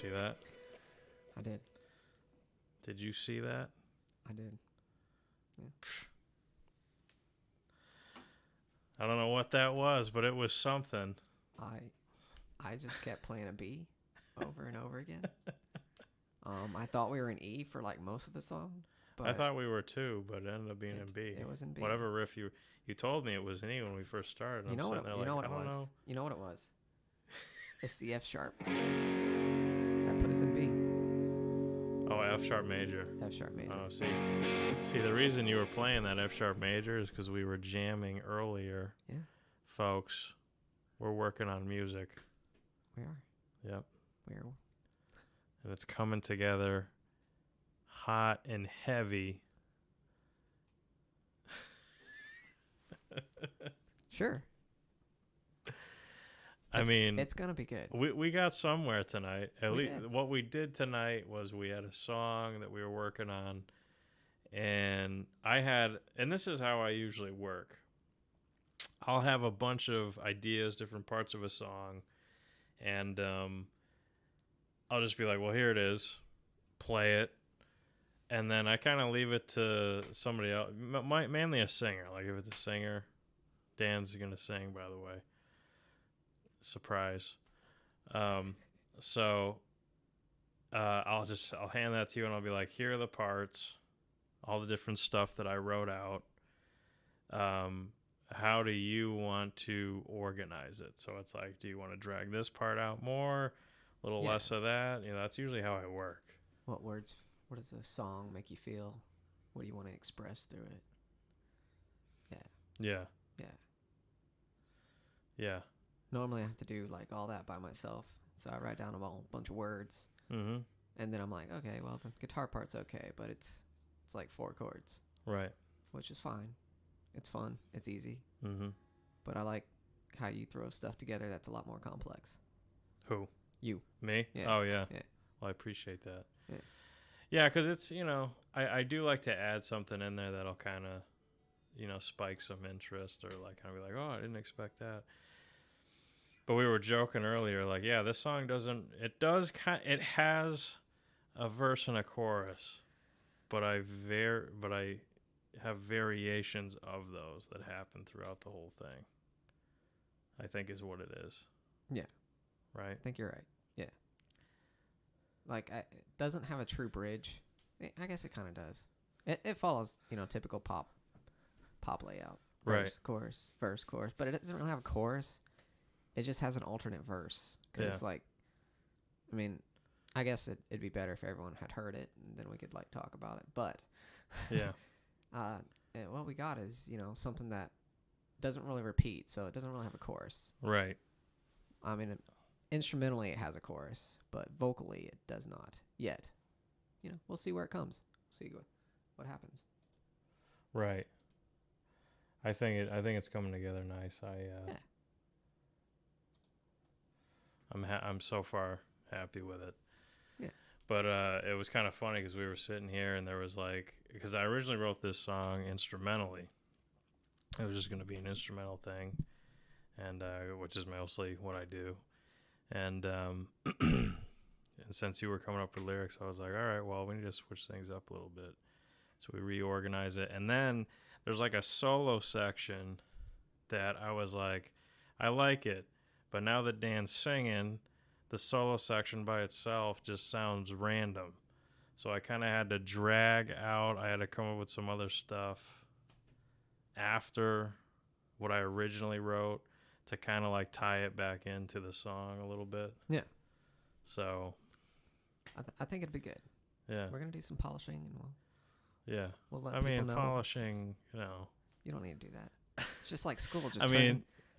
see that? I did. Did you see that? I did. Yeah. I don't know what that was, but it was something. I just kept playing a B over and over again. I thought we were in E for like most of the song. But I thought we were too, but it ended up being in B. It was in B. Whatever riff you told me it was in E when we first started. You know what? There You know like, what I it don't was. know. You know what it was. It's the F sharp. That put us in B. Oh, F sharp major. F sharp major. Oh, see, the reason you were playing that F sharp major is because we were jamming earlier. Yeah. Folks, we're working on music. We are. Yep. We are. And it's coming together hot and heavy. Sure. I mean, it's gonna be good. We got somewhere tonight. At least did. what we did tonight was we had a song that we were working on, and and this is how I usually work. I'll have a bunch of ideas, different parts of a song, and I'll just be like, well, here it is, play it, and then I kind of leave it to somebody else, mainly a singer. Like if it's a singer, Dan's gonna sing, by the way. Surprise. So I'll hand that to you, and I'll be like, here are the parts, all the different stuff that I wrote out. How do you want to organize it? So it's like, do you want to drag this part out more, a little less of that? You know, that's usually how I work. What does a song make you feel? What do you want to express through it? Yeah. Normally I have to do like all that by myself. So I write down a whole bunch of words. Mm-hmm. And then I'm like, okay, well, the guitar part's okay, but it's like 4 chords. Right. Which is fine. It's fun. It's easy. Mm-hmm. But I like how you throw stuff together that's a lot more complex. Who? You. Me? Yeah. Oh, yeah. Yeah. Well, I appreciate that. Yeah. Yeah, because it's, I do like to add something in there that'll kind of, spike some interest, or like kind of be like, oh, I didn't expect that. But we were joking earlier, like, yeah, this song it has a verse and a chorus, but I have variations of those that happen throughout the whole thing, I think is what it is. Yeah. Right? I think you're right. Yeah. Like, it doesn't have a true bridge. I guess it kind of does. It follows, typical pop layout. Verse, right. Chorus, verse, chorus. But it doesn't really have a chorus. It just has an alternate verse. Because, I mean, I guess it'd be better if everyone had heard it, and then we could, talk about it. But, yeah. What we got is, something that doesn't really repeat, so it doesn't really have a chorus. Right. I mean, instrumentally it has a chorus, but vocally it does not yet. We'll see where it comes. See what happens. Right. I think it's coming together nice. I'm so far happy with it. Yeah. But it was kind of funny because we were sitting here and there was because I originally wrote this song instrumentally. It was just going to be an instrumental thing, and which is mostly what I do. And and since you were coming up with lyrics, I was like, all right, well, we need to switch things up a little bit. So we reorganize it. And then there's a solo section that I was like, I like it. But now that Dan's singing, the solo section by itself just sounds random. So I kind of had to drag out. I had to come up with some other stuff after what I originally wrote to kind of tie it back into the song a little bit. Yeah. So I think it'd be good. Yeah. We're going to do some polishing, and we'll let people know. Polishing, You don't need to do that. It's just like school.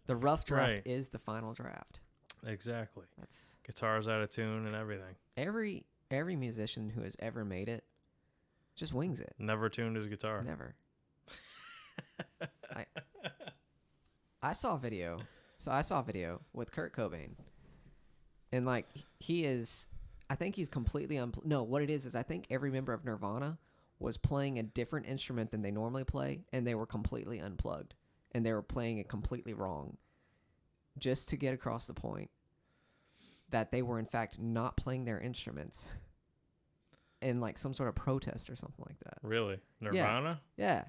The rough draft is the final draft. Exactly. That's guitars out of tune and everything. Every musician who has ever made it just wings it. Never tuned his guitar. Never. I saw a video. So I saw a video with Kurt Cobain, and he is. I think he's completely no. What it is I think every member of Nirvana was playing a different instrument than they normally play, and they were completely unplugged. And they were playing it completely wrong just to get across the point that they were in fact not playing their instruments in like some sort of protest or something like that. Really? Nirvana? Yeah.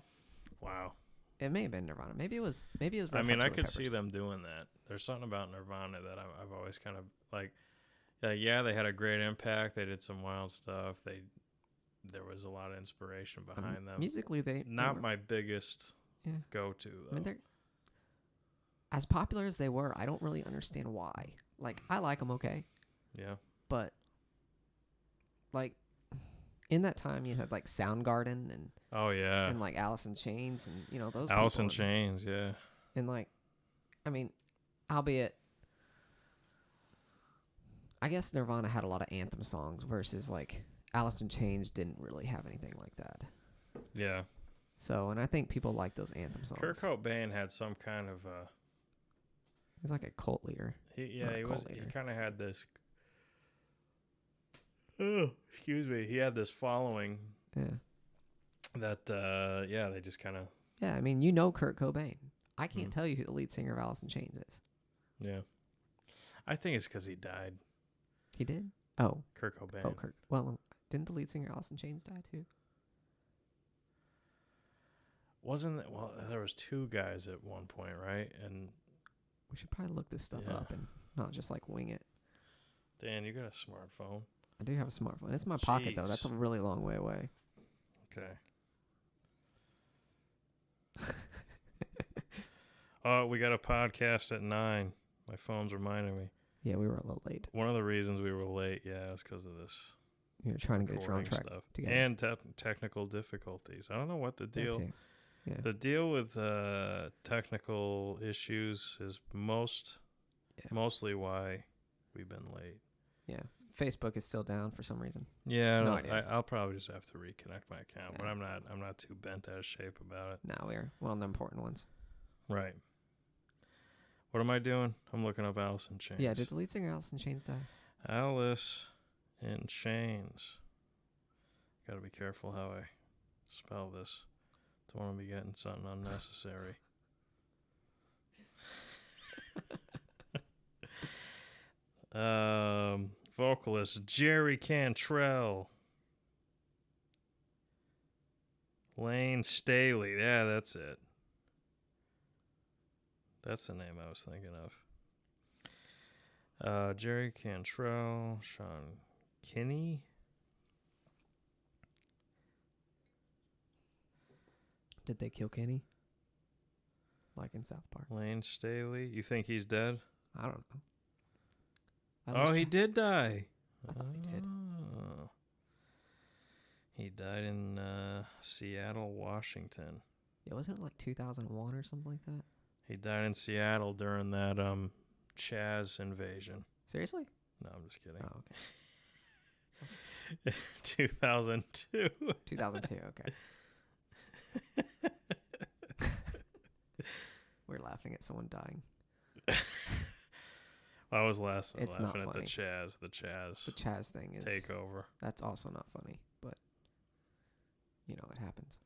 Wow. It may have been Nirvana. Maybe it was Red I Hot mean, I Chili could see Peppers. them doing that. There's something about Nirvana that I've always kind of like. Yeah, they had a great impact. They did some wild stuff. There was a lot of inspiration behind them. Musically, they Not were, my biggest yeah. go-to I though. mean, they're as popular as they were. I don't really understand why. Like, I like them, okay, Yeah. but like in that time, you had like Soundgarden and Oh yeah. and like Alice in Chains and those Alice people in Chains. Yeah. and like, I mean, albeit. I guess Nirvana had a lot of anthem songs versus like Alice in Chains didn't really have anything like that. Yeah. So, and I think people like those anthem songs. Kurt Cobain had some kind of He's like a cult leader. he Not a cult he leader. kind of had this he had this following Yeah. that they just kind of Yeah, I mean, Kurt Cobain. I can't tell you who the lead singer of Alice in Chains is. yeah. I think it's because he died. He did? Oh. Kurt Cobain. Oh, Kurt. Well, didn't the lead singer of Alice in Chains die too? There was two guys at one point, right? And We should probably look this stuff up and not just like wing it. Dan, you got a smartphone? I do have a smartphone. It's in my pocket though. That's a really long way away. Okay. Oh, we got a podcast at 9. My phone's reminding me. Yeah, we were a little late. One of the reasons we were late, was because of this You were trying to get your own recording track stuff together. and technical difficulties. I don't know what the That deal. too. Yeah. The deal with technical issues is mostly why we've been late. Yeah. Facebook is still down for some reason. Yeah, No idea. I'll probably just have to reconnect my account, but Yeah. I'm not too bent out of shape about it. Now we're on the important ones. Right. What am I doing? I'm looking up Alice in Chains. Yeah, did the lead singer Alice in Chains die? Alice in Chains. Got to be careful how I spell this. Don't want to be getting something unnecessary. Vocalist Jerry Cantrell. Lane Staley. Yeah, that's it. That's the name I was thinking of. Jerry Cantrell, Sean Kinney. Did they kill Kenny? Like in South Park? Lane Staley. You think he's dead? I don't know. He did die. I thought he did. Oh. He died in Seattle, Washington. Yeah, wasn't it like 2001 or something like that? He died in Seattle during that Chaz invasion. Seriously? No, I'm just kidding. Oh, okay. 2002. 2002, okay. We're laughing at someone dying. I was laughing It's not at the funny. Chaz The Chaz thing is... takeover. That's also not funny, but, it happens.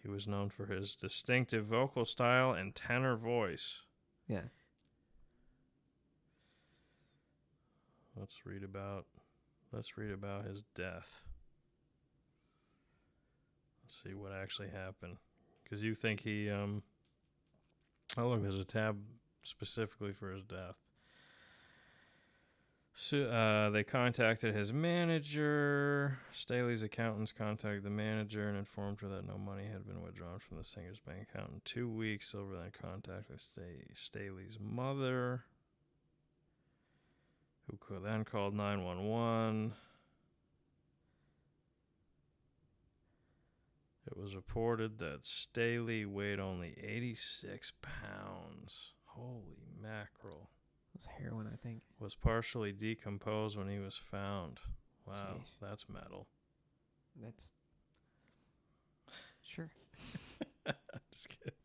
He was known for his distinctive vocal style and tenor voice. Yeah. Let's read about his death. Let's see what actually happened. Because you think he oh look, there's a tab specifically for his death. So they contacted his manager. Staley's accountants contacted the manager and informed her that no money had been withdrawn from the singer's bank account in 2 weeks. Silver then contacted Staley's mother, who then called 911. It was reported that Staley weighed only 86 pounds. Holy mackerel. It was heroin, I think. Was partially decomposed when he was found. Wow, Jeez. that's metal. That's... Sure. Just kidding.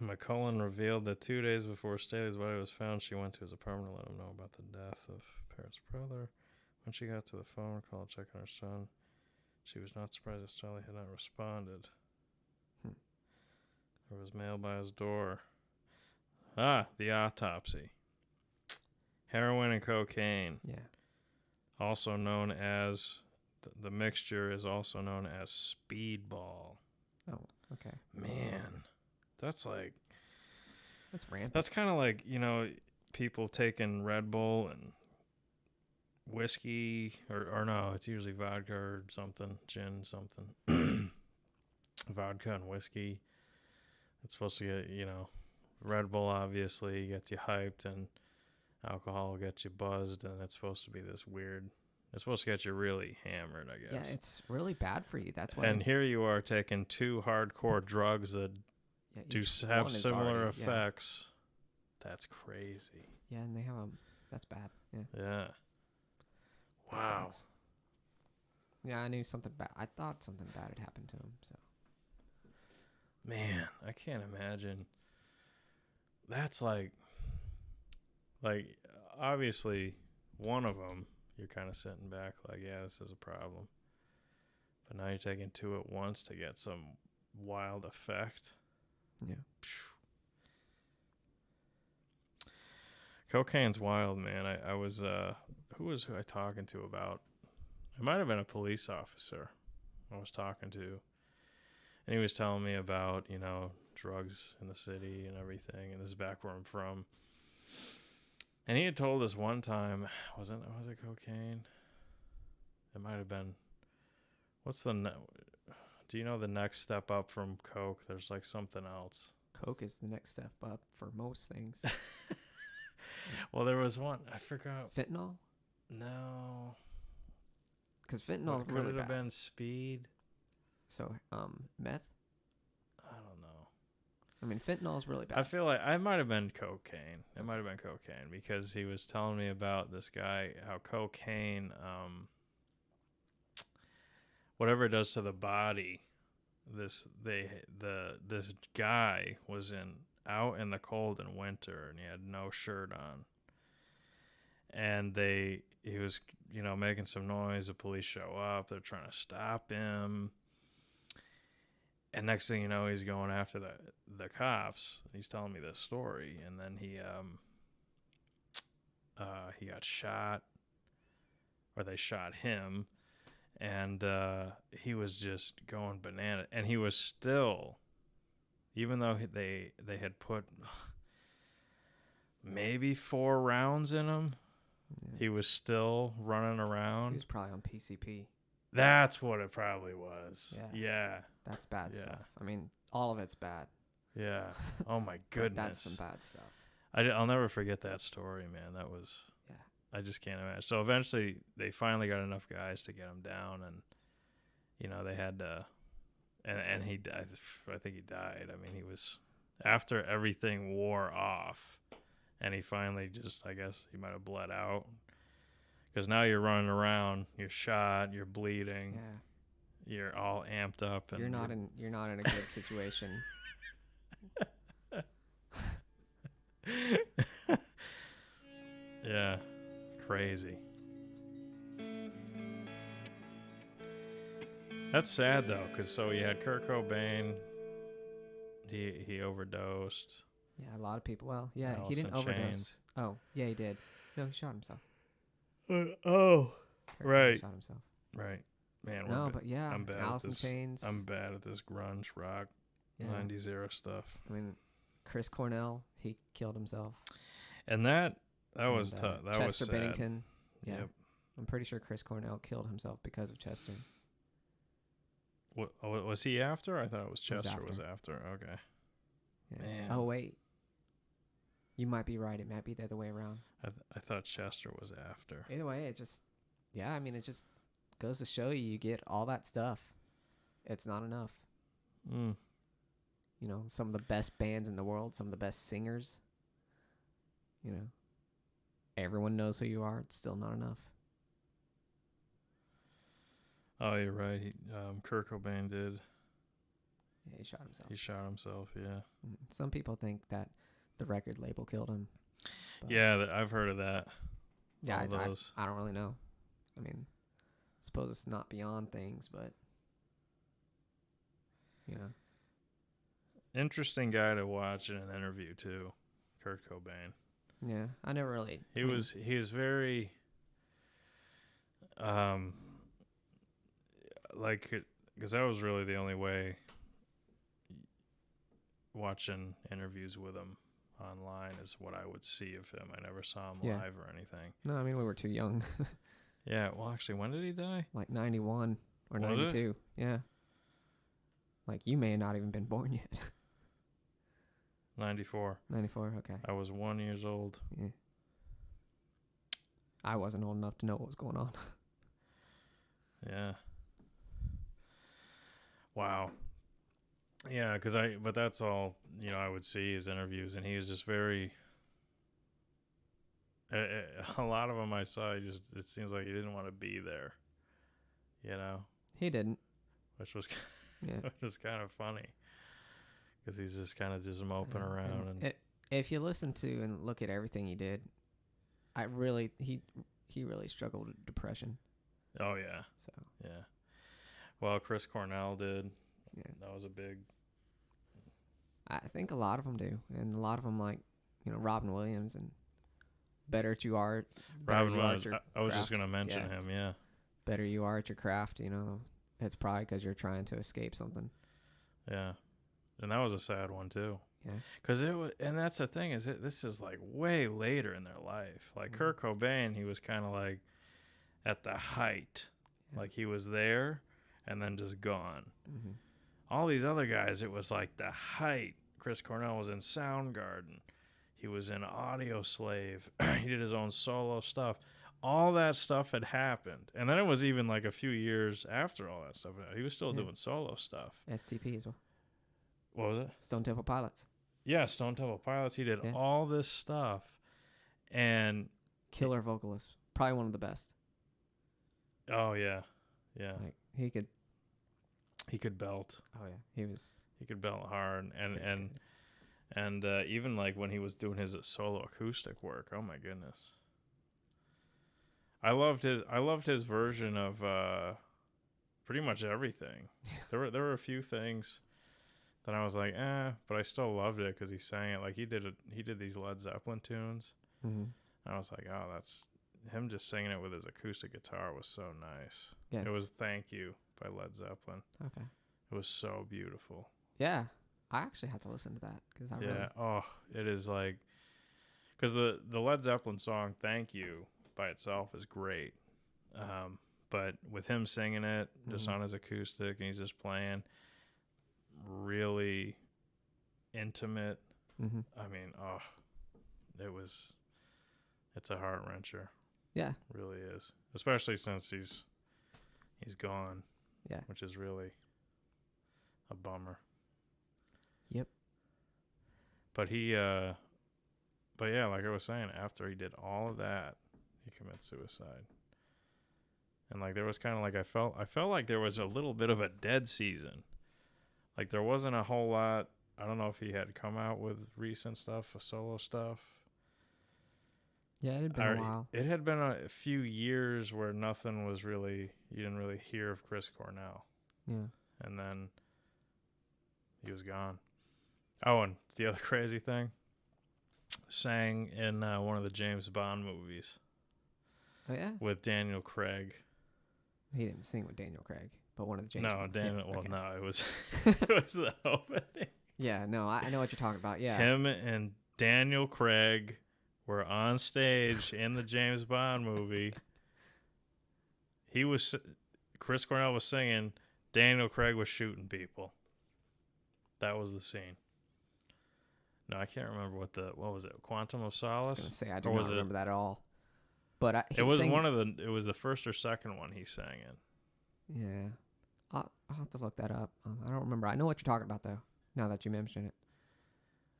McCullen revealed that 2 days before Staley's body was found, she went to his apartment to let him know about the death of Parrot's brother. When she got to the phone call to check on her son, she was not surprised that Staley had not responded. There was mail by his door. The autopsy. Heroin and cocaine. Yeah. Also known as, the mixture is also known as speedball. Oh, okay. Man, that's rampant. That's kind of like, people taking Red Bull and whiskey, or no, it's usually vodka or something, gin, something. Vodka and whiskey. It's supposed to get, Red Bull obviously gets you hyped, and alcohol gets you buzzed, and it's supposed to be this weird. It's supposed to get you really hammered, I guess. Yeah, it's really bad for you. That's why. And here you are taking two hardcore drugs that do have similar effects. Yeah. That's crazy. Yeah, and they have that's bad. Yeah. Yeah. Wow. Yeah, I knew something bad. I thought something bad had happened to him. So. Man, I can't imagine. That's like obviously one of them, you're kind of sitting back like, yeah, this is a problem. But now you're taking two at once to get some wild effect. Yeah. Cocaine's wild, man. I was who was I talking to about? It might have been a police officer I was talking to. And he was telling me about, drugs in the city and everything, and this is back where I'm from. And he had told us one time, was it cocaine? It might have been. Do you know the next step up from coke? There's like something else. Coke is the next step up for most things. Well, there was one. I forgot. Fentanyl? No. Because fentanyl is really bad. Could it have been speed? So, meth? I don't know. I mean, fentanyl is really bad. I feel like I might have been cocaine. It might have been cocaine because he was telling me about this guy, how cocaine, whatever it does to the body, this guy was out in the cold in winter, and he had no shirt on. And he was, making some noise. The police show up. They're trying to stop him. And next thing you know, he's going after the cops. He's telling me this story, and then he got shot, or they shot him, and he was just going banana. And he was still, even though they had put maybe 4 rounds in him, he was still running around. He was probably on PCP. That's what it probably was. Yeah. That's bad stuff. I mean, all of it's bad. Yeah. Oh my goodness. That's some bad stuff. I'll never forget that story, man. That was. Yeah. I just can't imagine. So eventually, they finally got enough guys to get him down, and they had to. And he died. I think he died. I mean, he was after everything wore off, and he finally just. I guess he might have bled out. Because now you're running around, you're shot, you're bleeding, you're all amped up, and you're not in a good situation. Yeah, crazy. That's sad though, because he had Kurt Cobain. He overdosed. Yeah, a lot of people. Well, yeah, Alice he didn't in overdose. Chains. Oh, yeah, he did. No, he shot himself. Right. Shot himself. Right. Man, but yeah, I'm bad Alice in at this. Chains. I'm bad at this grunge rock 90s era stuff. I mean, Chris Cornell, he killed himself. And that was tough. That Chester was sad. Bennington. Yeah. Yep. I'm pretty sure Chris Cornell killed himself because of Chester. What was he after? I thought it was Chester was after. Okay. Yeah. Man. Oh wait. You might be right. It might be the other way around. I thought Chester was after. Either way, it just it just goes to show you get all that stuff. It's not enough. Some of the best bands in the world, some of the best singers. Everyone knows who you are. It's still not enough. Oh, you're right. Kurt Cobain did. Yeah, he shot himself. He shot himself, yeah. Some people think that the record label killed him. Yeah, I've heard of that. Yeah, I don't really know. I mean, I suppose it's not beyond things, but Interesting guy to watch in an interview too, Kurt Cobain. Yeah, I never really. He was very like, because that was really the only way watching interviews with him online is what I would see of him. I never saw him live or anything. No, I mean we were too young. Yeah, well, actually, when did he die? Like 91 or Was 92. Yeah. Like you may have not even been born yet. 94. 94. Okay. I was 1 year old. Yeah. I wasn't old enough to know what was going on. Yeah. Wow. Yeah, but that's all, I would see his interviews, and he was just very, a lot of them I saw, it seems like he didn't want to be there, He didn't. which was, Yeah. which was kind of funny, because he's just kind of just moping around. And If you listen to and look at everything he did, he really struggled with depression. oh, yeah. So Yeah. Well, Chris Cornell did. yeah, That was a big, I think a lot of them do, and a lot of them like Robin Williams and better you are. Robin you are at Williams. your I was just craft. going to mention Yeah. him, yeah. Better you are at your craft. It's probably because you're trying to escape something. Yeah. And that was a sad one, too. Yeah. Because and that's the thing, this is like way later in their life. Like Mhm. Kurt Cobain, he was kind of like at the height. Yeah. Like he was there and then just gone. Mm-hmm. All these other guys, it was like the height. Chris Cornell was in Soundgarden. He was in Audio Slave. He did his own solo stuff. All that stuff had happened. And then it was even like a few years after all that stuff. He was still doing solo stuff. STP as well. What was it? Stone Temple Pilots. Yeah, Stone Temple Pilots. He did all this stuff. And Killer vocalist. Probably one of the best. oh, yeah. Yeah. Like he could. He could belt. Oh yeah, He could belt hard. he was good. And even like when he was doing his solo acoustic work, oh my goodness. I loved his version of pretty much everything. There were a few things that I was like, but I still loved it because he sang it. Like he did these Led Zeppelin tunes. Mm-hmm. And I was like, oh, that's him just singing it with his acoustic guitar was so nice. Yeah. It was Thank You by Led Zeppelin. Okay. It was so beautiful. Yeah, I actually had to listen to that because I really. Oh, it is like, because the Led Zeppelin song Thank You by itself is great. But with him singing it just on his acoustic and he's just playing really intimate. Mm-hmm. I mean, it's a heart wrencher. Yeah. It really is. Especially since he's gone. Yeah. Which is really a bummer. Yep. But but yeah, like I was saying, after he did all of that, he committed suicide. And like there was kind of like I felt like there was a little bit of a dead season. Like there wasn't a whole lot. I don't know if he had come out with recent stuff, solo stuff. Yeah, it had been a while. It had been a few years where nothing was really, you didn't really hear of Chris Cornell. Yeah. And then he was gone. Oh, and the other crazy thing, sang in one of the James Bond movies. Oh yeah. With Daniel Craig. He didn't sing with Daniel Craig, but one of the James. No, Bond. Daniel. Yeah, well, okay. no, it was it was the opening. Yeah, no, I know what you're talking about. Yeah. Him and Daniel Craig were on stage in the James Bond movie. Chris Cornell was singing. Daniel Craig was shooting people. That was the scene. No, I can't remember what was it? Quantum of Solace? I was gonna say I do Or not was remember that at all. But it was it was the first or second one he sang in. Yeah, I'll have to look that up. I don't remember. I know what you're talking about though. Now that you mention it.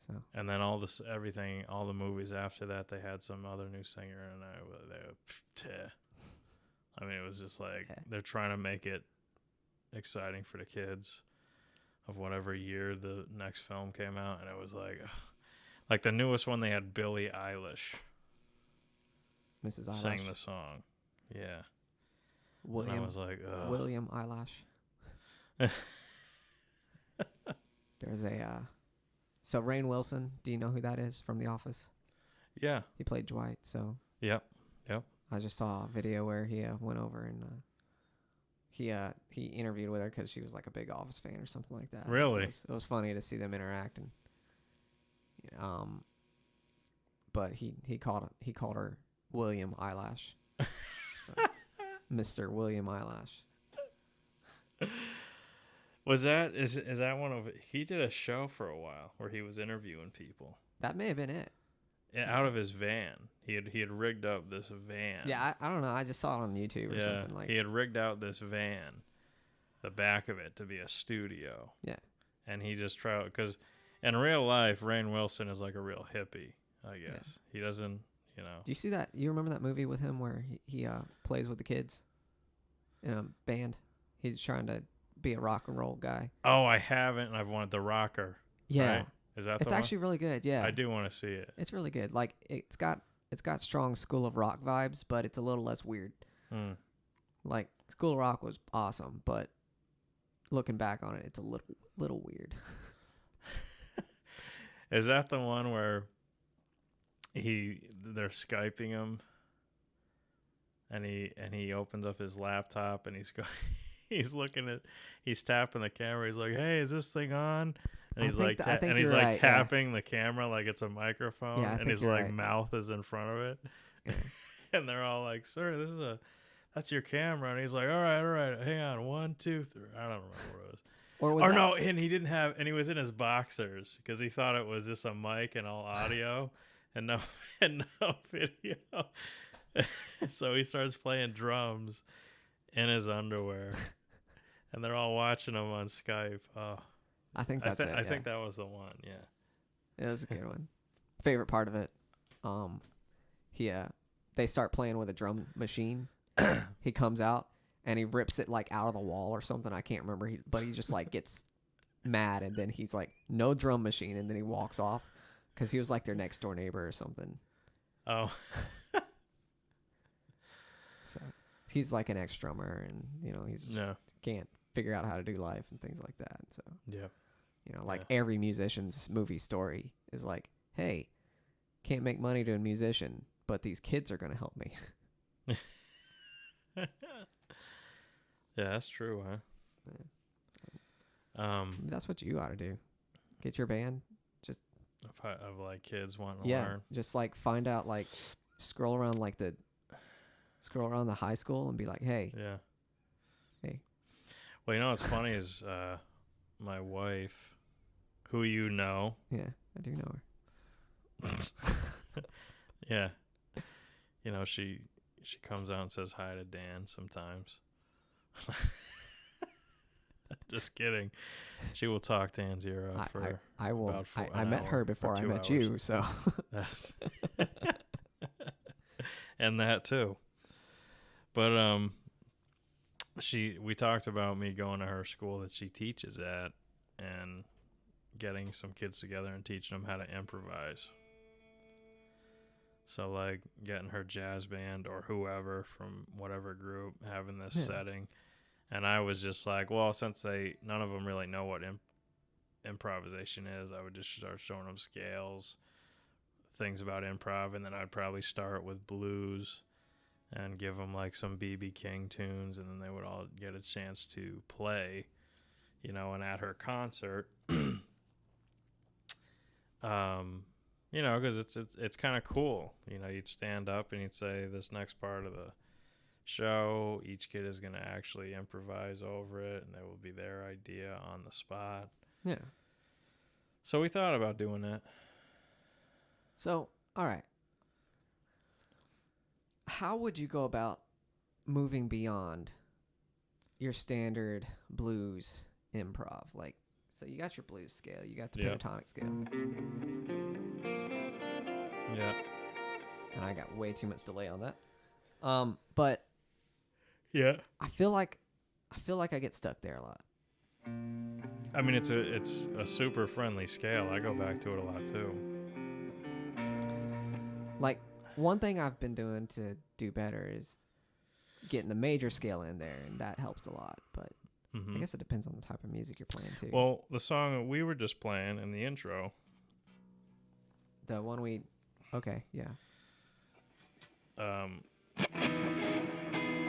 So. And then all the movies after that, they had some other new singer, and I mean, it was just like they're trying to make it exciting for the kids of whatever year the next film came out, and it was like the newest one they had Billie Eilish. Mrs. Eyelash. Sang the song. Yeah. William. And I was like, ugh. William Eyelash. There's a So Rainn Wilson, do you know who that is from The Office? Yeah. He played Dwight. So Yep. I just saw a video where he went over and he interviewed with her because she was like a big Office fan or something like that. Really? So it was funny to see them interact, and but he called her William Eyelash, so, Mr. William Eyelash. Is that one of he did a show for a while where he was interviewing people. That may have been it. Out of his van. He had rigged up this van. Yeah, I don't know. I just saw it on YouTube or something like. He had rigged out this van, the back of it to be a studio. Yeah. And he just tried because in real life, Rainn Wilson is like a real hippie, I guess. Yeah. He doesn't, Do you see that? You remember that movie with him where he plays with the kids in a band? He's trying to be a rock and roll guy. Oh, I haven't, and I've wanted The Rocker. Yeah. Right? Is that it's actually really good, yeah. I do want to see it. It's really good. Like it's got strong School of Rock vibes, but it's a little less weird. Like School of Rock was awesome, but looking back on it, it's a little weird. Is that the one where they're Skyping him and he opens up his laptop and he's tapping the camera, he's like, "Hey, is this thing on?" And he's tapping the camera like it's a microphone, and his mouth is in front of it. Yeah. And they're all like, "Sir, that's your camera." And he's like, all right, hang on, 1, 2, 3. I don't remember what it was. No, and he didn't have, and he was in his boxers because he thought it was just a mic and all audio and no video. So he starts playing drums in his underwear, and they're all watching him on Skype. Oh. I think that's it. I think that was the one. Yeah, it was a good one. Favorite part of it, they start playing with a drum machine. He comes out and he rips it like out of the wall or something. I can't remember. But he just like gets mad, and then he's like, "No drum machine," and then he walks off because he was like their next door neighbor or something. Oh, so he's like an ex drummer, and he's just can't figure out how to do life and things like that. So yeah. Every musician's movie story is like, hey, can't make money doing musician, but these kids are going to help me. Yeah, that's true, huh? Yeah. That's what you ought to do. Get your band. Just of like kids wanting to learn. Just like find out, like scroll around the high school and be like, hey. Yeah. Hey. Well, what's funny is my wife, who you know. Yeah, I do know her. Yeah. She comes out and says hi to Dan sometimes. Just kidding. She will talk Dan's ear off for I will. About I met her before I met you, so. And that too. But we talked about me going to her school that she teaches at and getting some kids together and teaching them how to improvise. So like getting her jazz band or whoever from whatever group having this setting. And I was just like, well, since none of them really know what improvisation is, I would just start showing them scales, things about improv, and then I'd probably start with blues and give them like some B.B. King tunes, and then they would all get a chance to play, and at her concert, because it's kind of cool. You'd stand up and you'd say, this next part of the show, each kid is going to actually improvise over it, and there will be their idea on the spot. Yeah. So we thought about doing that. So, all right. How would you go about moving beyond your standard blues improv? Like, so you got your blues scale, you got the pentatonic scale. Yeah. And I got way too much delay on that. But yeah, I feel like I get stuck there a lot. I mean, it's a super friendly scale. I go back to it a lot too. Like, one thing I've been doing to do better is getting the major scale in there, and that helps a lot. But I guess it depends on the type of music you're playing too. Well, the song that we were just playing in the intro The one we. Okay, yeah.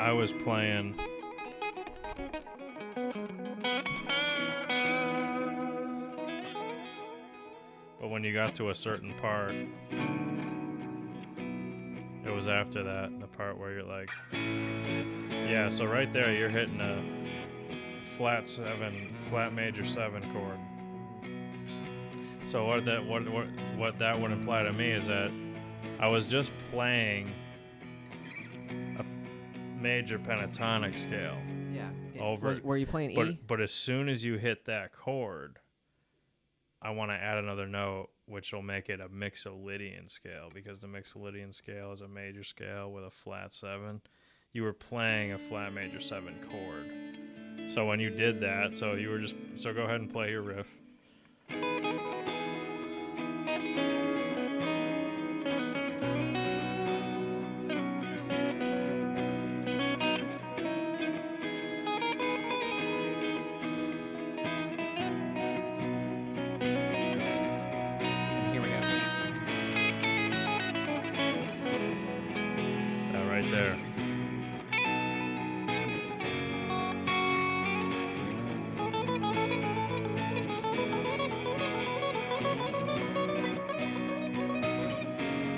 I was playing. But when you got to a certain part, it was after that, the part where you're like, yeah, so right there you're hitting a flat major 7 chord. So what that would imply to me is that I was just playing a major pentatonic scale. Yeah. Were you playing E? But as soon as you hit that chord, I want to add another note, which will make it a Mixolydian scale, because the Mixolydian scale is a major scale with a flat 7. You were playing a flat major 7 chord. So when you did that, so go ahead and play your riff. Right there.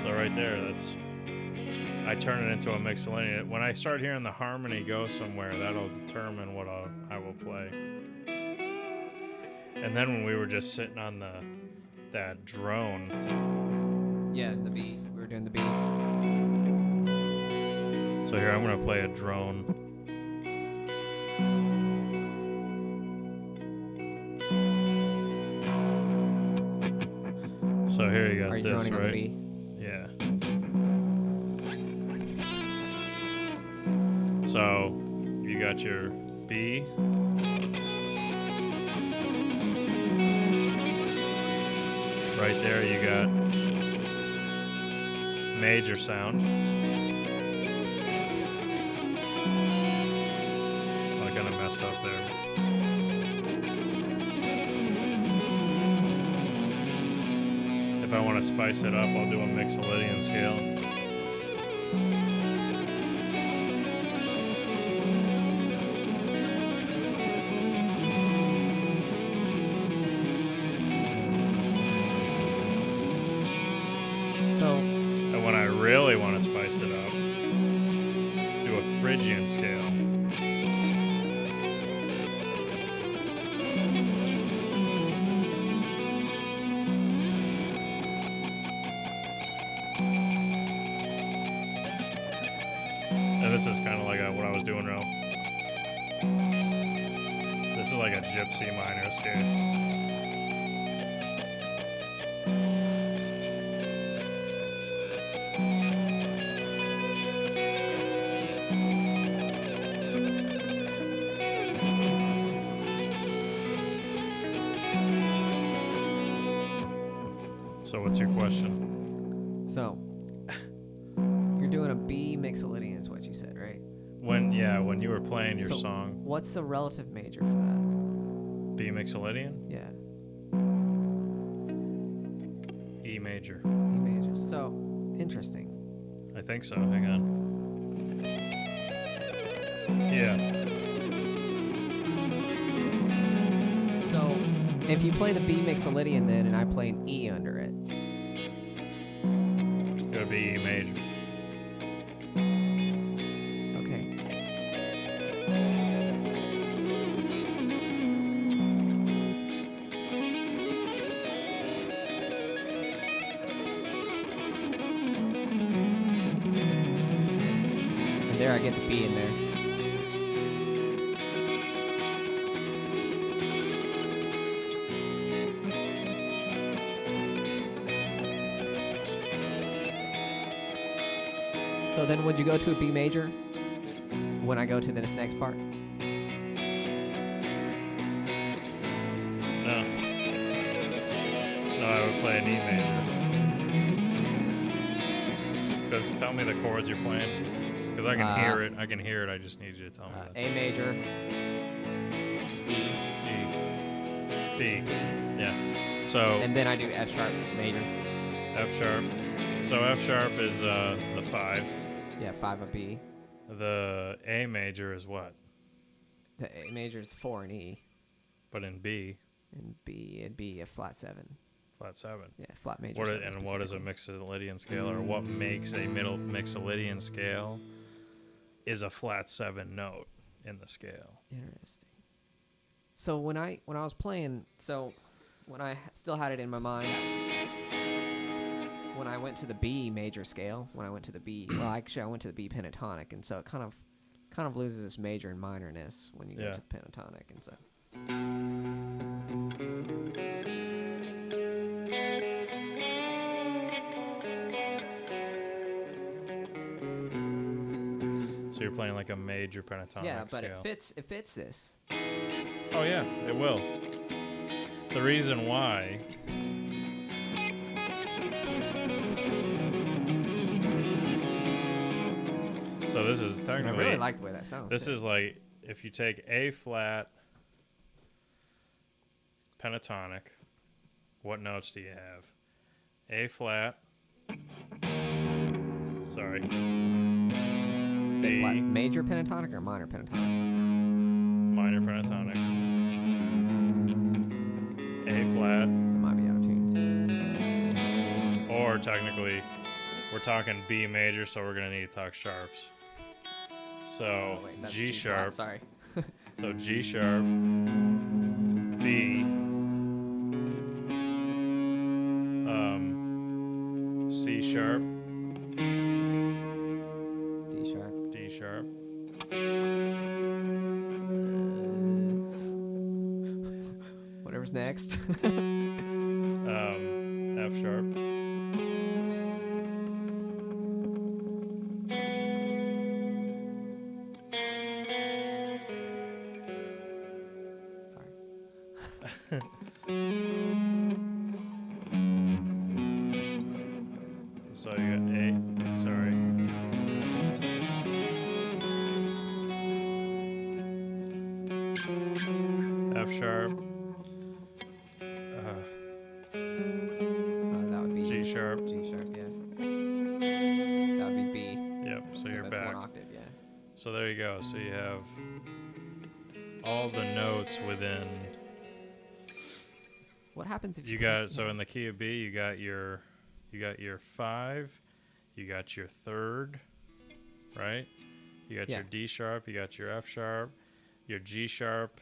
So right there, I turn it into a Mixolydian. When I start hearing the harmony go somewhere, that'll determine what I will play. And then when we were just sitting on that drone. Yeah, the B. We were doing the B. So here, I'm going to play a drone. So here you got this, droning right? on the B? Yeah. So you got your B. Right there you got major sound. I kind of messed up there. If I want to spice it up, I'll do a Mixolydian scale. And when I really want to spice it up, do a Phrygian scale. And this is kind of like what I was doing now. This is like a Gypsy minor scale. So what's your question? So, you're doing a B Mixolydian is what you said, right? When you were playing your song. What's the relative major for that? B Mixolydian? Yeah. E major. E major. So, interesting. I think so. Hang on. Yeah. So, if you play the B Mixolydian then and I play an E under it. It would be E major. Okay. And there I get the B in there. So then would you go to a B major when I go to this next part? No. No, I would play an E major. Because tell me the chords you're playing. Because I can hear it. I can hear it. I just need you to tell me that. A major. B. Yeah. So. And then I do F sharp major. F sharp. So F sharp is the 5. Yeah, 5 of B. The A major is what? The A major is 4 in E. But in B. In B, it'd be a flat 7. Flat 7. Yeah, flat major. What is a Mixolydian scale, or what makes a middle Mixolydian scale? Is a flat 7 note in the scale. Interesting. So when I was playing, when I still had it in my mind, when I went to the B major scale, well, actually I went to the B pentatonic, and so it kind of loses its major and minorness when you go to pentatonic, and so. So you're playing like a major pentatonic Yeah, but scale. it fits this. Oh yeah, it will. The reason why so this is technically I really like the way that sounds. This is like if you take A flat pentatonic, what notes do you have? A flat. Sorry. A flat major pentatonic or minor pentatonic? Minor pentatonic. A flat. It might be out of tune. Or technically, we're talking B major, so we're gonna need to talk sharps. So That's G flat, sharp. sorry. So G sharp, B, C sharp, D sharp. D sharp. Whatever's next. F sharp. Sorry. So you got A, sorry. F sharp. That would be G sharp. G sharp, yeah. That would be B. Yep, so you're that's back. 1 octave, yeah. So there you go. So you have all the notes within. What happens if You got so in the key of B, you got your 5, you got your 3rd, right? You got your D sharp, you got your F sharp, your G sharp.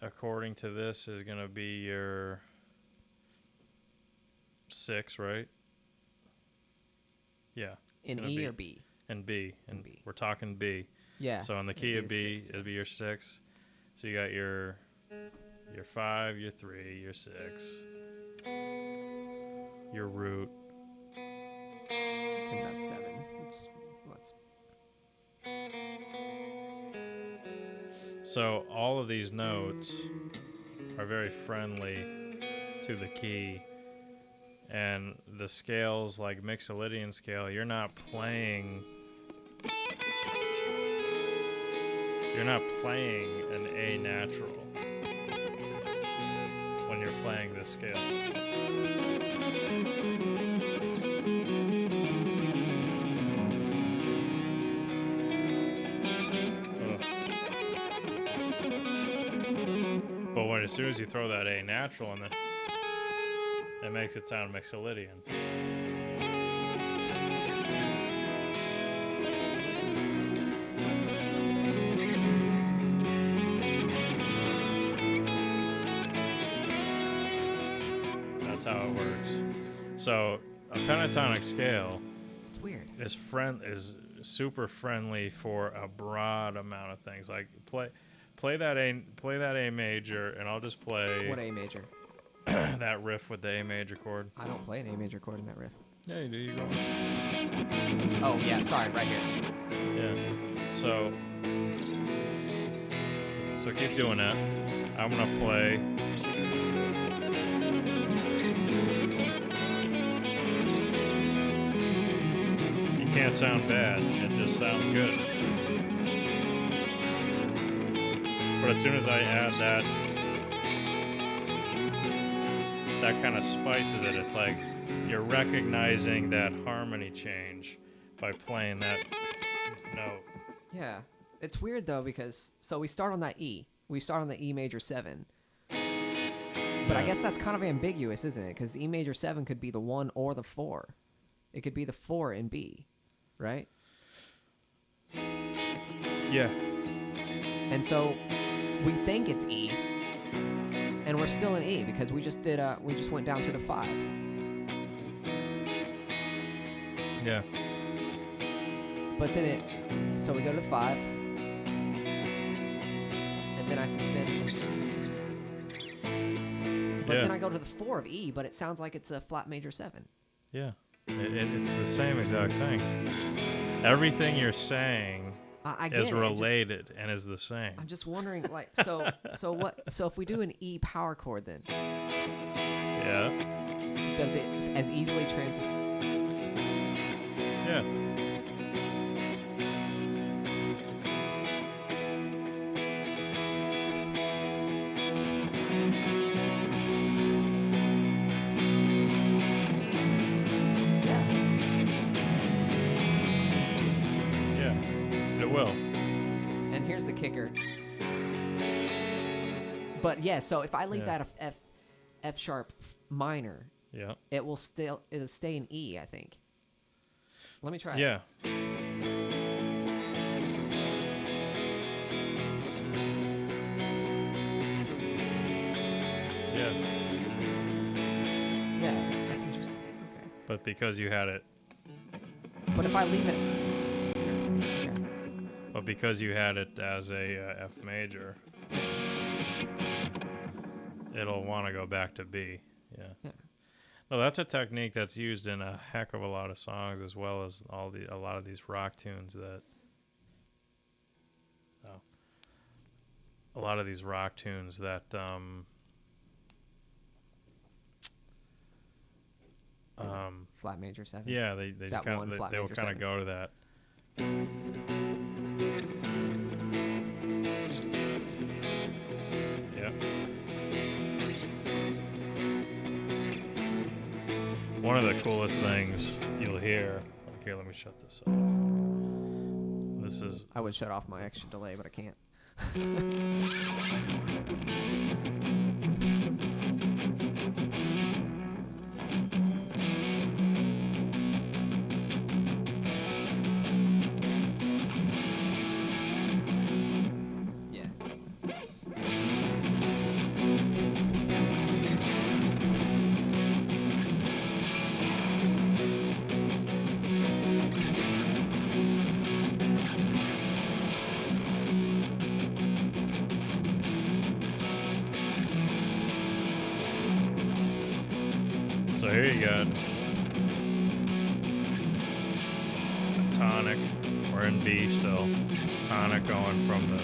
According to this, is gonna be your 6, right? Yeah. in E or B? And B. In B. We're talking B. Yeah. So in the key of B, 6, it'll be your 6. So you got your 5, your 3, your 6, your root. I think that's 7. Let's So all of these notes are very friendly to the key, and the scales like Mixolydian scale, you're not playing an A natural when you're playing this scale. But as soon as you throw that A natural in there, it makes it sound Mixolydian. That's how it works. So a pentatonic scale It's weird. is super friendly for a broad amount of things. Like play that A major, and I'll just play What A major? that riff with the A major chord. I don't play an A major chord in that riff. Yeah, you do. You go. Oh yeah, sorry, right here. Yeah. So keep doing that. I'm gonna play. You can't sound bad. It just sounds good. But as soon as I add that kind of spices it. It's like you're recognizing that harmony change by playing that note. Yeah. It's weird though because so we start on that E. We start on the E major 7. But I guess that's kind of ambiguous, isn't it? Because the E major 7 could be the 1 or the 4. It could be the 4 in B, right? Yeah. And so we think it's E, and we're still in E because we just went down to the 5. Yeah. But then so we go to the 5, and then I suspend. But then I go to the 4 of E, but it sounds like it's a flat major 7. Yeah. It's the same exact thing. Everything you're saying I get is it. related and is the same. I'm just wondering, like, so if we do an E power chord, then Yeah. does it as easily transit? Yeah. It will. And here's the kicker. But yeah, so if I leave that F sharp minor, Yeah. it'll stay in E, I think. Let me try. Yeah. Yeah. Yeah, that's interesting. Okay. But because you had it, But if I leave it, interesting. Okay. but because you had it as a F major, it'll want to go back to B. Yeah. Yeah. No, that's a technique that's used in a heck of a lot of songs, as well as a lot of these rock tunes that. A lot of these rock tunes that. Flat major 7. Yeah, they That kind one of flat they will major kind of 7. go to that. Yeah. One of the coolest things you'll hear. Here, let me shut this off. This is. I would shut off my extra delay, but I can't. Yeah. So here you got a tonic. We're in B still. Tonic going from the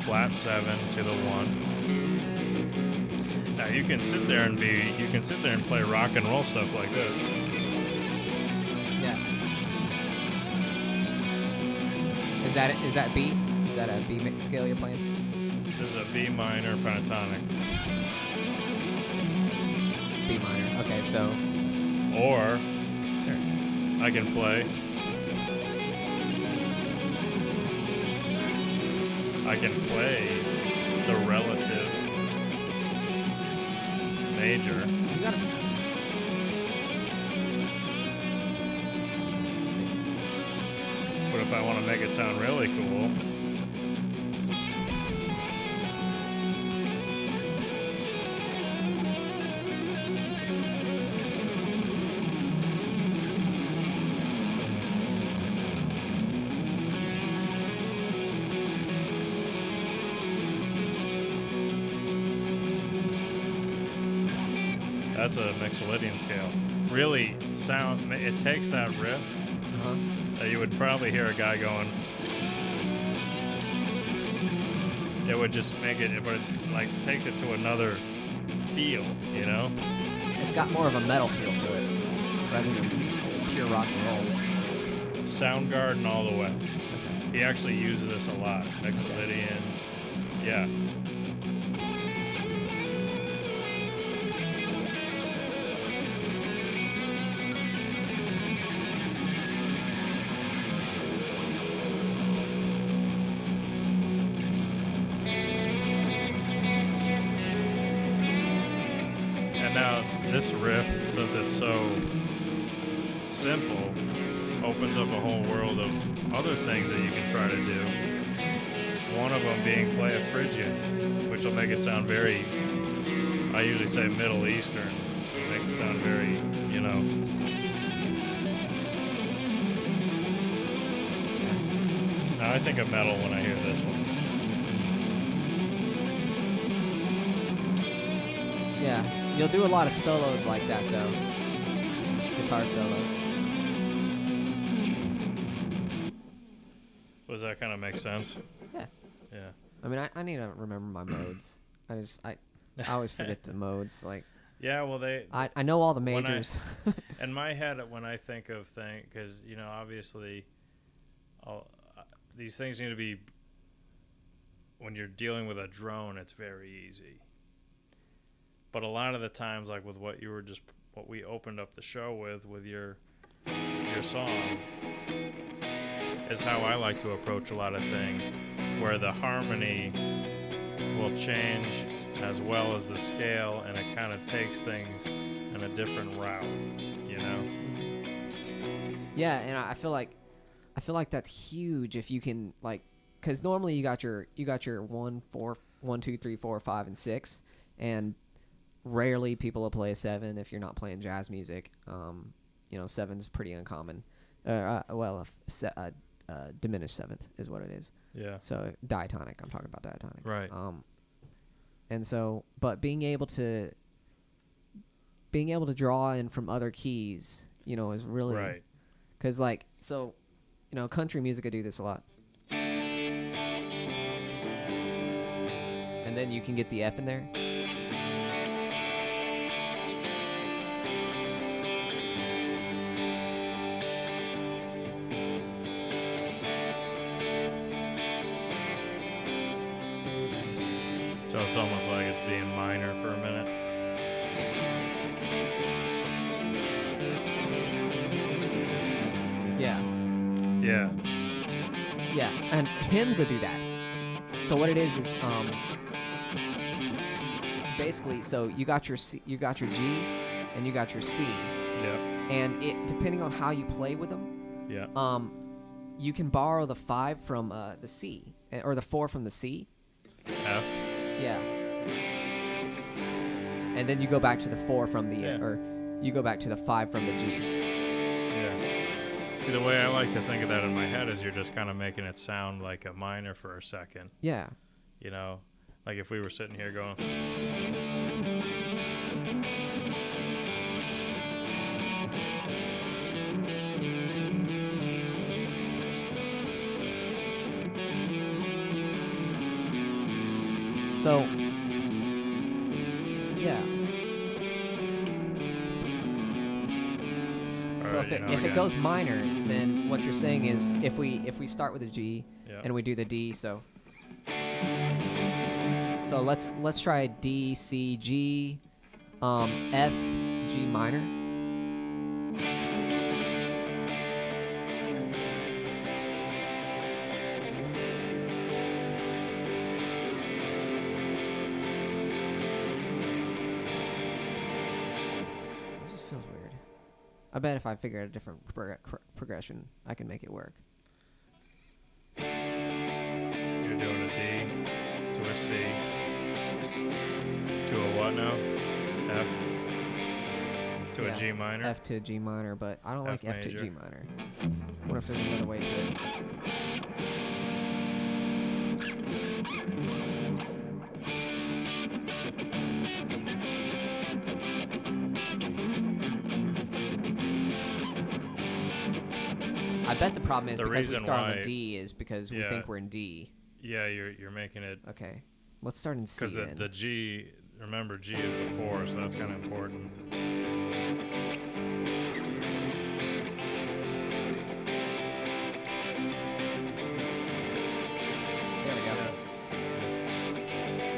flat 7 to the 1. Now you can sit there and play rock and roll stuff like this. Yeah. Is that it? Is that B? Is that a B scale you're playing? This is a B minor pentatonic. B minor. Okay, so Or there's I can play the relative major. you gotta. Let's see. But if I want to make it sound really cool, that's a Mixolydian scale. Really it takes that riff Uh-huh. that you would probably hear a guy going. It would just make it, but it like takes it to another feel, you know? It's got more of a metal feel to it rather than pure rock and roll. Soundgarden all the way. Okay. He actually uses this a lot. Mixolydian. Yeah. this riff, since it's so simple, opens up a whole world of other things that you can try to do. One of them being play a Phrygian, which will make it sound very, I usually say Middle Eastern. It makes it sound very, you know. Now I think of metal when I hear this one. Yeah, you'll do a lot of solos like that though. Guitar solos. Does that kind of make sense? Yeah. Yeah. I mean, I need to remember my modes. I always forget the modes. Like. Yeah, well, I know all the majors. In my head, when I think of things, because, you know, obviously, these things need to be, when you're dealing with a drone, it's very easy. But a lot of the times, like with what we opened up the show with your song, is how I like to approach a lot of things, where the harmony will change as well as the scale, and it kind of takes things in a different route, you know? Yeah, and I feel like that's huge if you can, like, because normally you got your 1, 2, 3, 4, 5, and 6, and rarely people will play a 7 if you're not playing jazz music. You know, 7's pretty uncommon. Well, a diminished 7th is what it is. Yeah. So diatonic. I'm talking about diatonic. Right. And so, but being able to draw in from other keys, you know, is really right. Because, like, so, you know, country music, I do this a lot. And then you can get the F in there. So it's almost like it's being minor for a minute. Yeah. Yeah. Yeah, and hymns will do that. So what it is basically, so you got your C, you got your G, and you got your C. Yeah. And it, depending on how you play with them, yeah. You can borrow the 5 from the C, or the 4 from the C. F. Yeah. And then you go back to the 4 from the, Yeah. or you go back to the 5 from the G. Yeah. See, the way I like to think of that in my head is you're just kind of making it sound like a minor for a second. Yeah. You know, like if we were sitting here going. So, yeah. So Alright, if it goes minor, then what you're saying is if we start with a G Yeah. and we do the D, so let's try D, C, G, F, G minor. This just feels weird. I bet if I figure out a different progression, I can make it work. You're doing a D to a C to a what now? F to a G minor? F to G minor, but I don't like F to major. G minor. I wonder if there's another way to it. I bet the problem is The because we reason start on why- the D is because we Yeah. think we're in D. Yeah, you're making it Okay, let's start in C because then. the G. Remember, G is the 4, so that's kind of important. There we go. Yeah.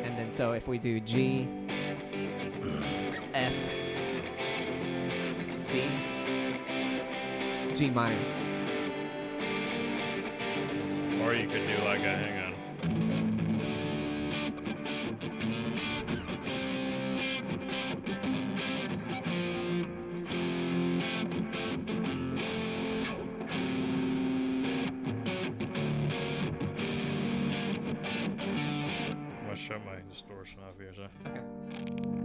And then so if we do G, F, C, G minor. Or you could do like a hang on. shut my distortion off here, so.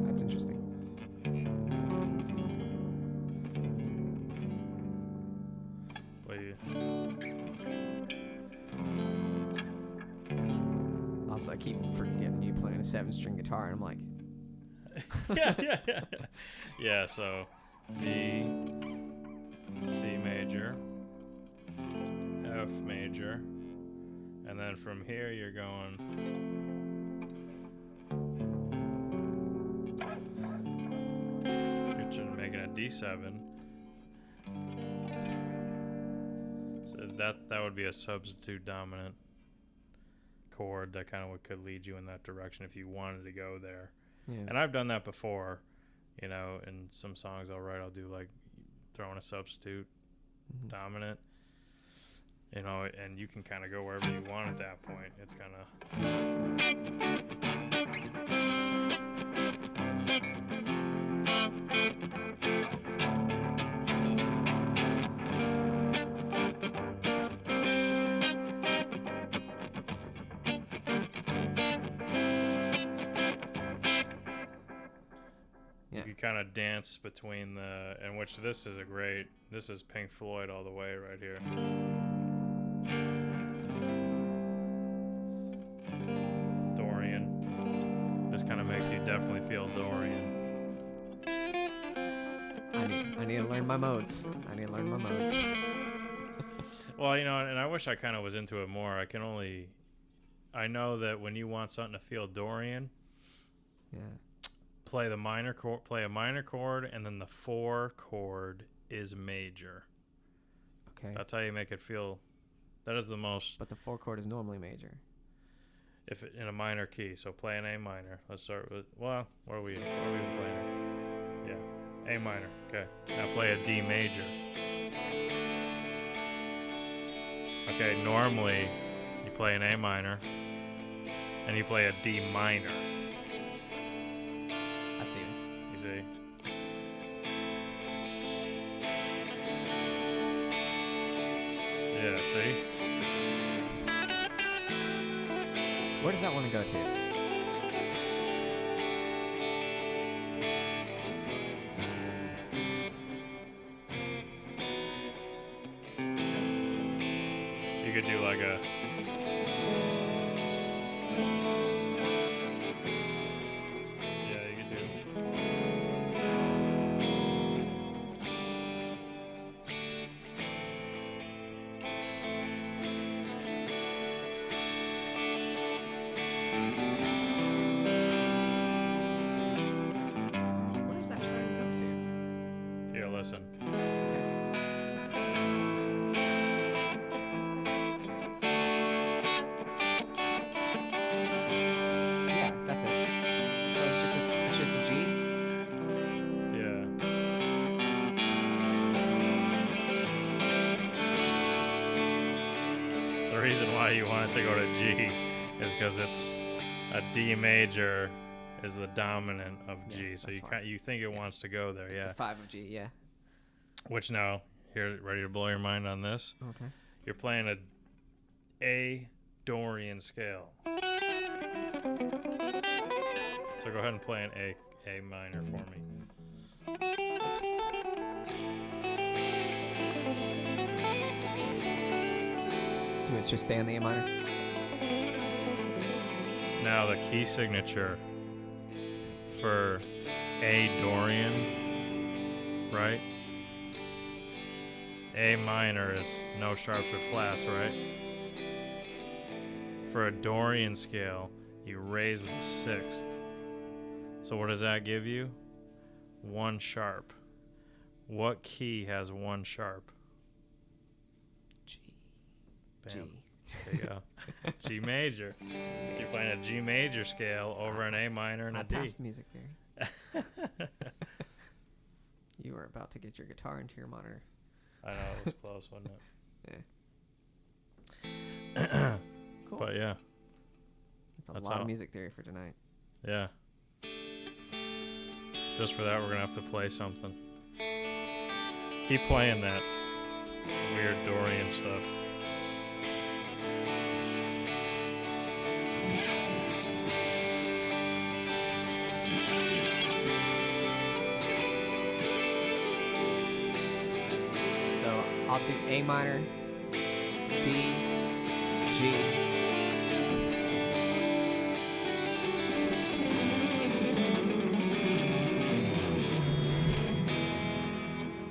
That's interesting. But yeah. Also, I keep forgetting you playing a 7-string guitar, and I'm like, yeah. Yeah, so D, C major, F major, and then from here you're going. You're making a D7. So that would be a substitute dominant chord that kind of could lead you in that direction if you wanted to go there. yeah. And I've done that before, in some songs I'll do like throwing a substitute dominant, and you can kind of go wherever you want at that point. It's kind of. You can kind of dance between which this is this is Pink Floyd all the way right here. Dorian. This kind of makes you definitely feel Dorian. I need to learn my modes. Well, and I wish I kind of was into it more. I know that when you want something to feel Dorian, Yeah. play a minor chord, and then the 4 chord is major. Okay. That's how you make it feel. That is the most. But the 4 chord is normally major. If it, in a minor key, so play an A minor. Let's start with. Well, what are we playing? Yeah, A minor. Okay. Now play a D major. Okay. Normally, you play an A minor, and you play a D minor. I see it. You see? Yeah, see? Where does that one go to? You could do like a. Yeah, you could do. Where's that trying to go to? Here, listen. Yeah, that's it. So it's just a G. Yeah. The reason why you want it to go to G is because it's a D major is the dominant of G, Yeah, so that's you think it wants to go there, It's yeah. a 5 of G. Yeah. Which now, here, ready to blow your mind on this? Okay. You're playing a Dorian scale. So go ahead and play an A minor for me. Oops. Do it just stay on the A minor? Now the key signature for A Dorian, right? A minor is no sharps or flats, right? For a Dorian scale, you raise the 6th. So what does that give you? 1 sharp. What key has 1 sharp? G. Bam. G. There you go. G major. So you're playing a G major scale over an A minor and I a D. passed music theory. You were about to get your guitar into your monitor. I know, it was close, wasn't Yeah. it? Cool. But yeah, It's a that's lot how- of music theory for tonight. yeah. just for that, we're gonna have to play something. Keep playing that weird Dorian stuff. So I'll do A minor, D, G.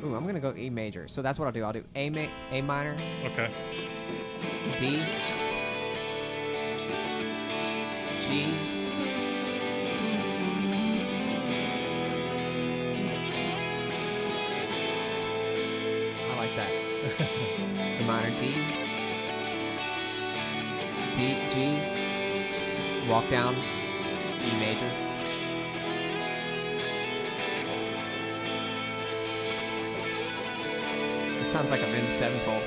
Ooh, I'm gonna go E major. So that's what I'll do. I'll do A minor, Okay. D, G, I like that. A minor, D, G, walk down, E major. It sounds like Avenged Sevenfold.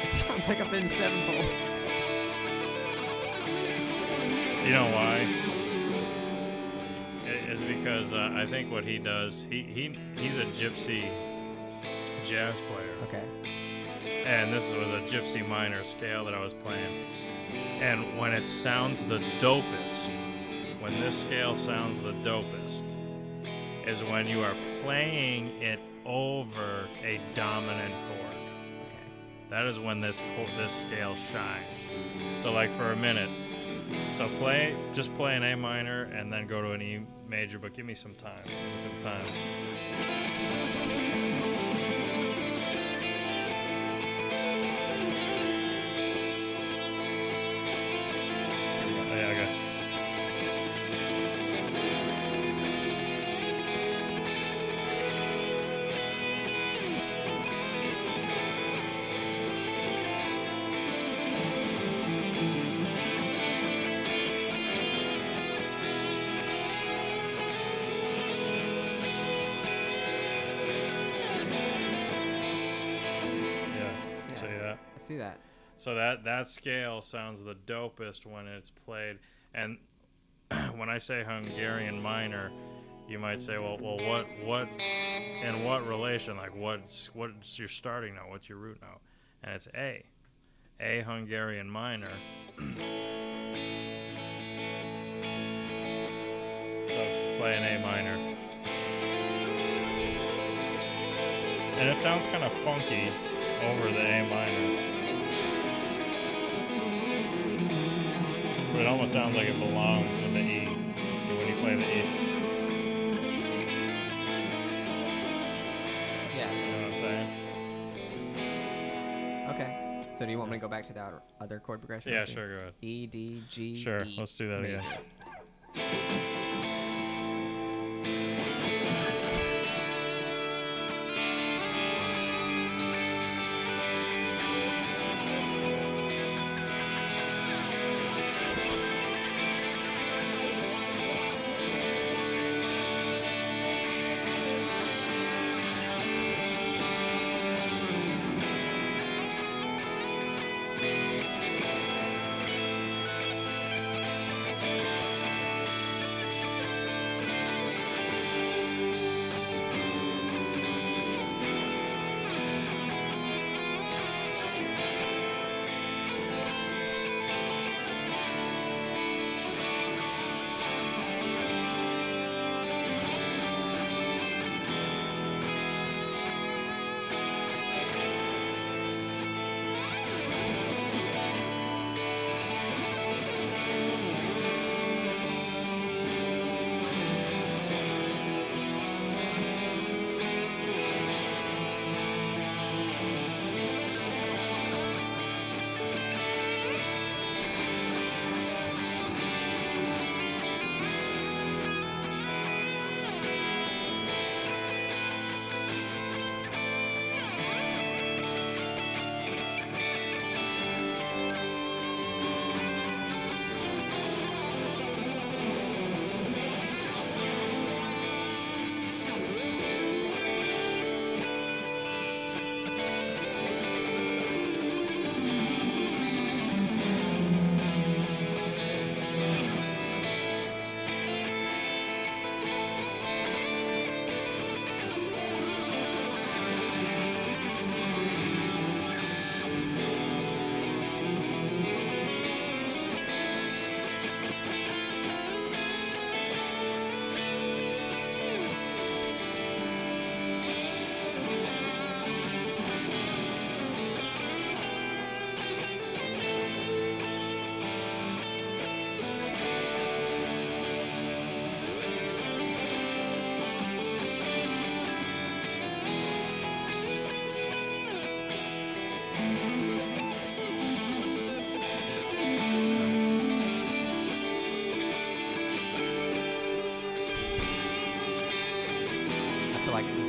Sounds like Avenged Sevenfold. You know why? It's because I think what he does, he's a gypsy jazz player. Okay. And this was a gypsy minor scale that I was playing. And when it sounds the dopest, when this scale sounds the dopest, is when you are playing it over a dominant chord. That is when this scale shines. So like for a minute, so just play an A minor and then go to an E major, but give me some time. Give me some time. Yeah, okay. See that. So that scale sounds the dopest when it's played. And when I say Hungarian minor, you might say, well, what, in what relation? Like, what's your starting note? What's your root note? And it's A Hungarian minor. So play an A minor, and it sounds kind of funky over the A minor. But it almost sounds like it belongs with the E when you play the E. Yeah. You know what I'm saying? Okay. So do you want me to go back to the other chord progression? Yeah, sure, go ahead. E, D, G, Sure, E, let's do that major. again.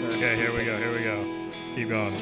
deserve. Okay, here we go. Here we go. Keep going.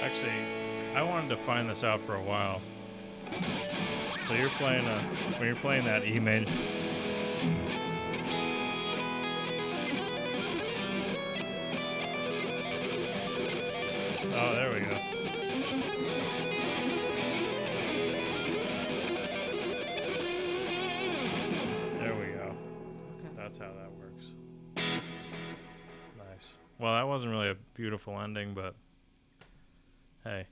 Actually, I wanted to find this out for a while. So you're playing when you're playing that E major. Oh, there we go. There we go. Okay. That's how that works. Nice. Well, that wasn't really a beautiful ending, but hey,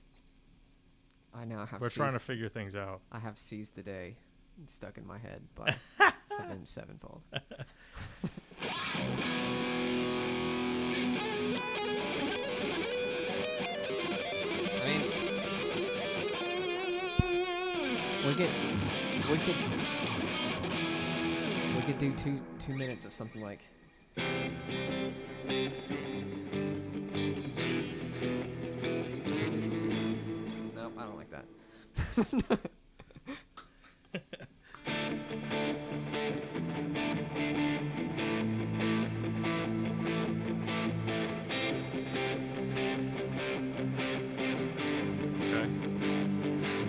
I now have. we're trying to figure things out. I have seized the day stuck in my head by Avenged Sevenfold. I mean, we could do two minutes of something like. Nope, I don't like that.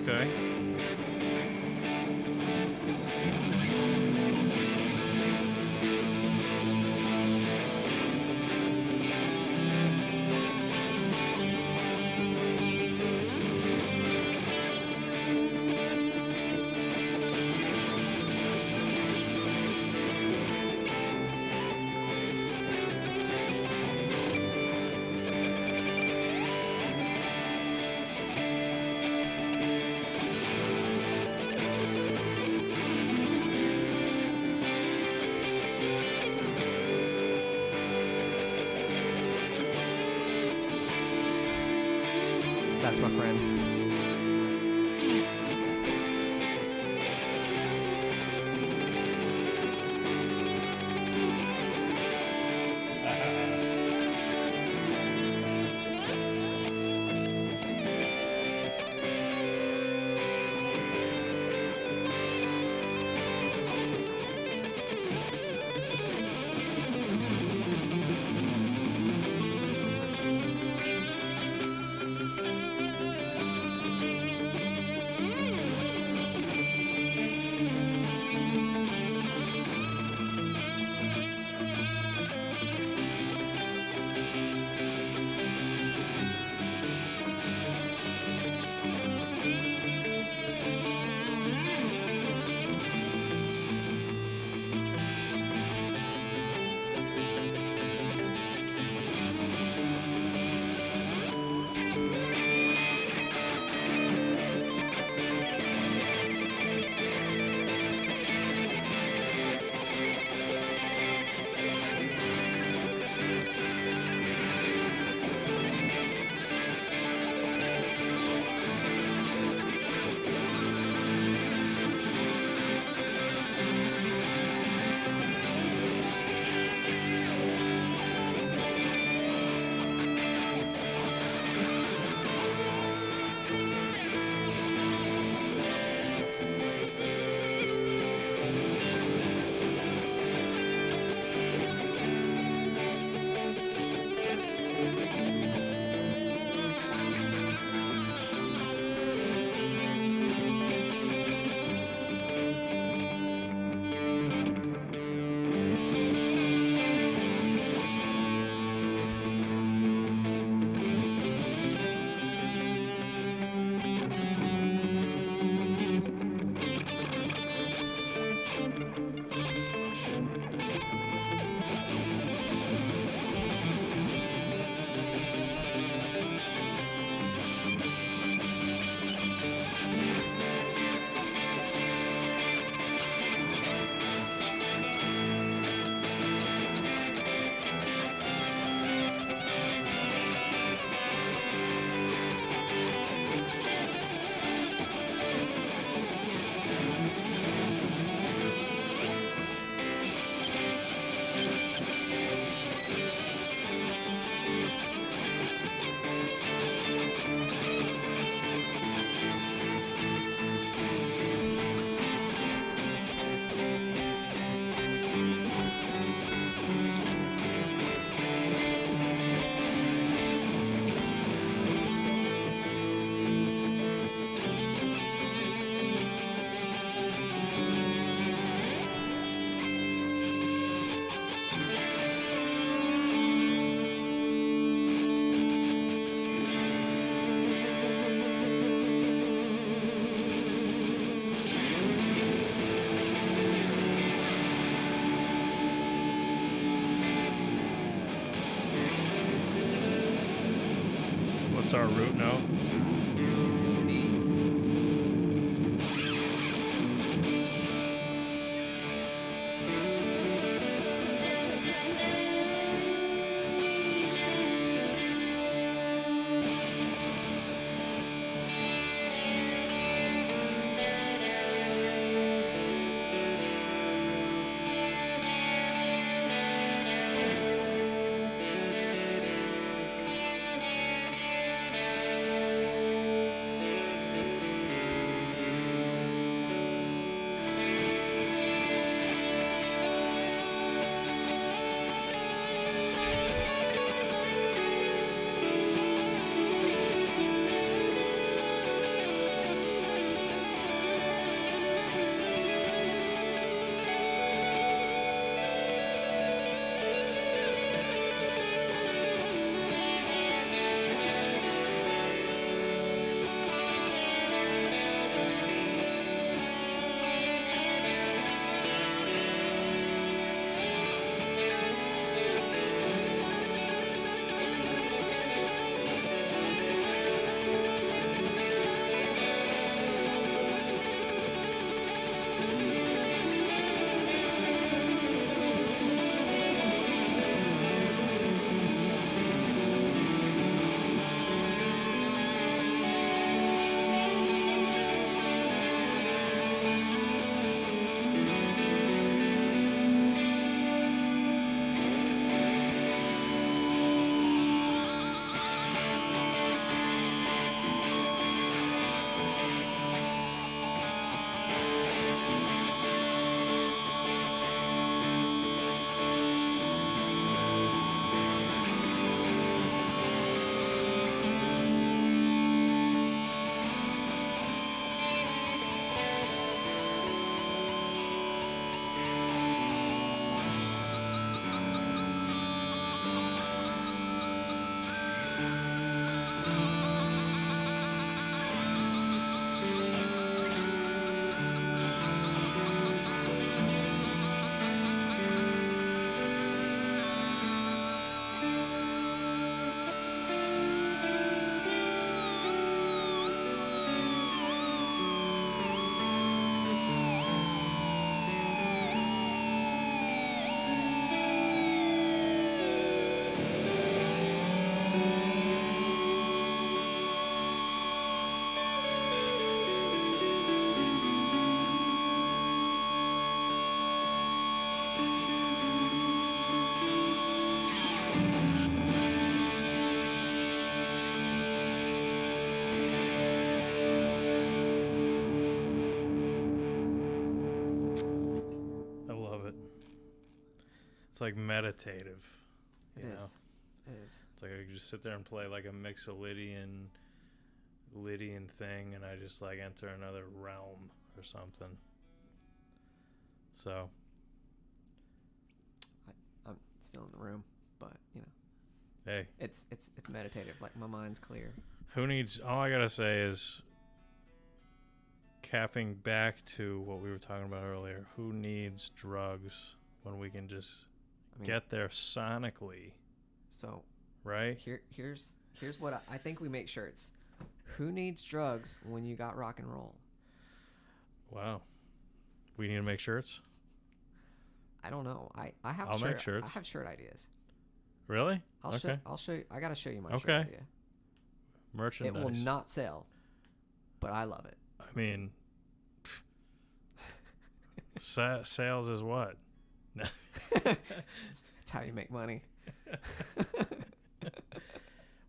Okay. That's my friend. What's our root note? It's like meditative. It is. It is. It's like I could just sit there and play like a Mixolydian thing, and I just like enter another realm or something. So I'm still in the room, but you know, hey, it's meditative. Like my mind's clear. who needs? All I gotta say is, capping back to what we were talking about earlier. Who needs drugs when we can just get there sonically? So right here's what I think we make shirts. Who needs drugs when you got rock and roll? Wow, we need to make shirts. I don't know. I have. I'll make shirts. I have shirt ideas. Really? I'll show you. I gotta show you my shirt Okay. idea. Merchandise. It will not sell, but I love it. I mean, sales is what? It's how you make money.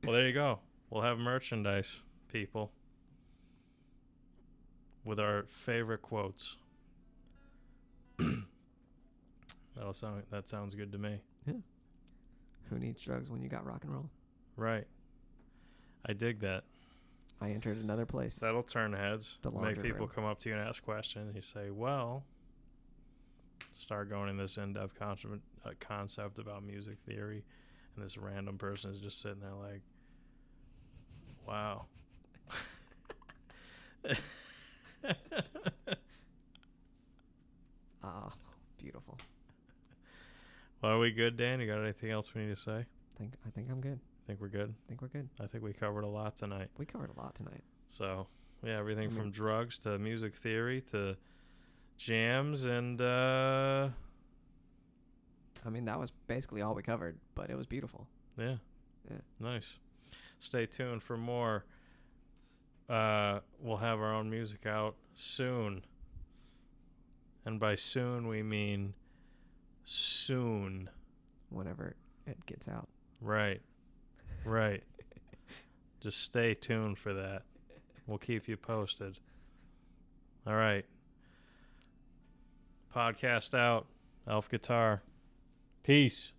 Well, there you go. We'll have merchandise, people, with our favorite quotes. That sounds good to me. Yeah. Who needs drugs when you got rock and roll? Right. I dig that. I entered another place. That'll turn heads. The Make people room. come up to you and ask questions. And you say, well, start going in this in-depth concept about music theory. And this random person is just sitting there like, wow. Ah, beautiful. Well, are we good, Dan? You got anything else we need to say? I think I'm good. Think we're good? I think we're good. I think we covered a lot tonight. We covered a lot tonight. So, yeah, everything from drugs to music theory to jams and I mean, that was basically all we covered, but it was beautiful. Yeah. Yeah. Nice. Stay tuned for more. We'll have our own music out soon. And by soon, we mean soon. Whenever it gets out. Right. Right. Just stay tuned for that. We'll keep you posted. All right. Podcast out. ELFguitar. Peace.